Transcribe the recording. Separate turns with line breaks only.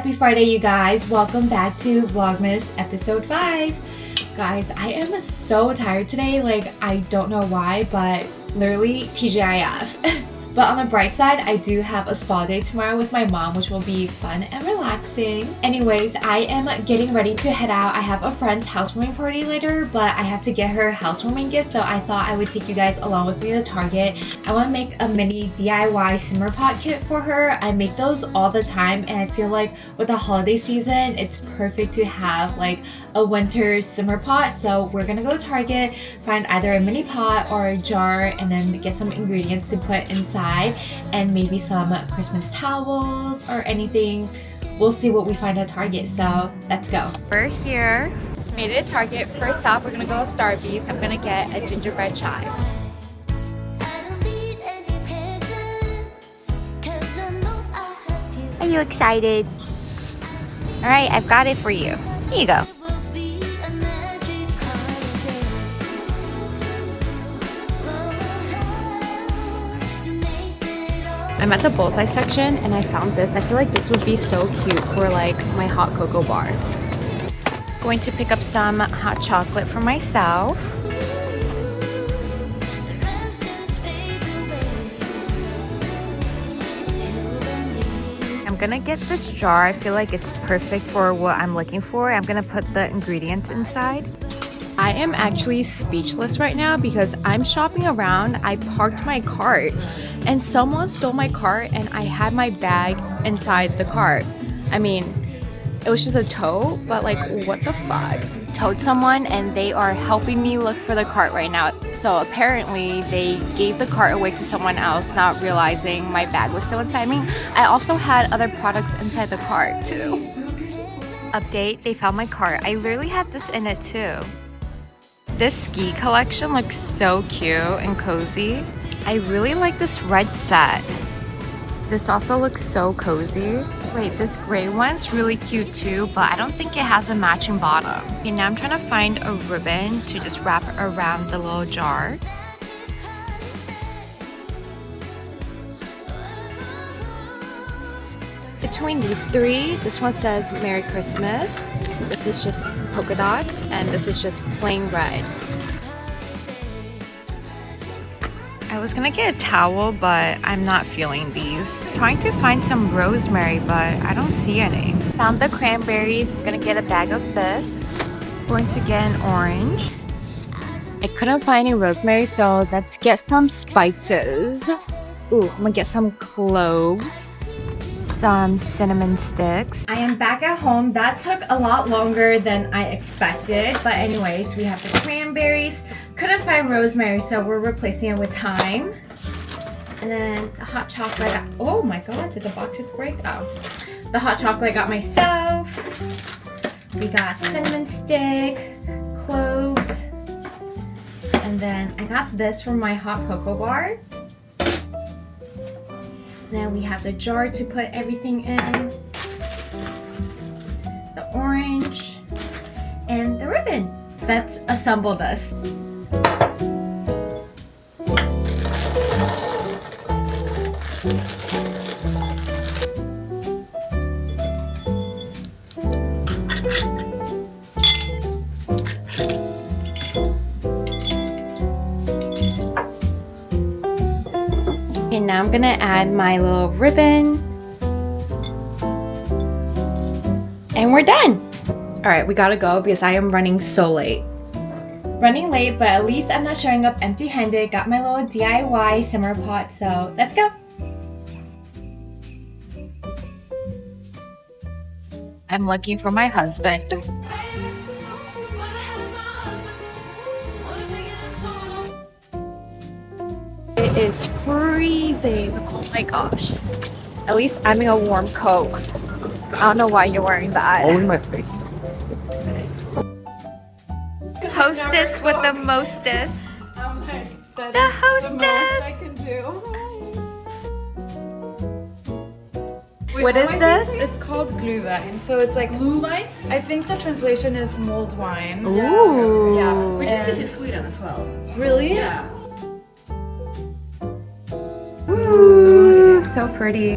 Happy Friday, you guys. Welcome back to Vlogmas episode 5. Guys, I am so tired today. Like, I don't know why, but literally TGIF. But on the bright side, I do have a spa day tomorrow with my mom, which will be fun and relaxing. Anyways, I am getting ready to head out. I have a friend's housewarming party later, but I have to get her housewarming gift, so I thought I would take you guys along with me to Target. I want to make a mini DIY simmer pot kit for her. I make those all the time, and I feel like with the holiday season, it's perfect to have like a winter simmer pot. So we're gonna go to Target, find either a mini pot or a jar, and then get some ingredients to put inside and maybe some Christmas towels or anything. We'll see what we find at Target, so let's go. We're here. Made it at Target. First stop, we're gonna go to Starbies. I'm gonna get a gingerbread chai. Are you excited? Alright, I've got it for you. Here you go. I'm at the bullseye section and I found this. I feel like this would be so cute for like my hot cocoa bar. Going to pick up some hot chocolate for myself. I'm gonna get this jar. I feel like it's perfect for what I'm looking for. I'm gonna put the ingredients inside. I am actually speechless right now because I'm shopping around. I parked my cart and someone stole my cart and I had my bag inside the cart. I mean, it was just a tote, but like, what the fuck? Towed someone and they are helping me look for the cart right now. So apparently they gave the cart away to someone else, not realizing my bag was still inside me. I also had other products inside the cart too. Update, they found my cart. I literally had this in it too. This ski collection looks so cute and cozy. I really like this red set. This also looks so cozy. Wait, this gray one's really cute too, but I don't think it has a matching bottom. Okay, now I'm trying to find a ribbon to just wrap around the little jar. Between these three, this one says Merry Christmas. This is just polka dots, and this is just plain red. I was gonna get a towel, but I'm not feeling these. Trying to find some rosemary, but I don't see any. Found the cranberries. I'm gonna get a bag of this. Going to get an orange. I couldn't find any rosemary, so let's get some spices. Ooh, I'm gonna get some cloves. Some cinnamon sticks. I am back at home. That took a lot longer than I expected, but anyways, we have the cranberries. Couldn't find rosemary, so we're replacing it with thyme. And then the hot chocolate. Oh my god, did the box just break? Oh, the hot chocolate I got myself. We got cinnamon stick, cloves, and then I got this from my hot cocoa bar. Then we have the jar to put everything in, the orange, and the ribbon. Let's assemble this. Okay, now I'm gonna add my little ribbon. And we're done. All right, we gotta go because I am running so late. Running late, but at least I'm not showing up empty-handed. Got my little DIY simmer pot, so let's go. I'm looking for my husband. It is freezing. Oh my gosh. At least I'm in a warm coat. I don't know why you're wearing that.
Only my face.
Hostess with the mostess. The hostess.
I can do.
What is this?
It's called Glühwein. So it's like
Glühwein?
I think the translation is mulled wine.
Ooh.
Yeah.
We did this in Sweden as well.
Really?
Yeah.
Ooh, so pretty.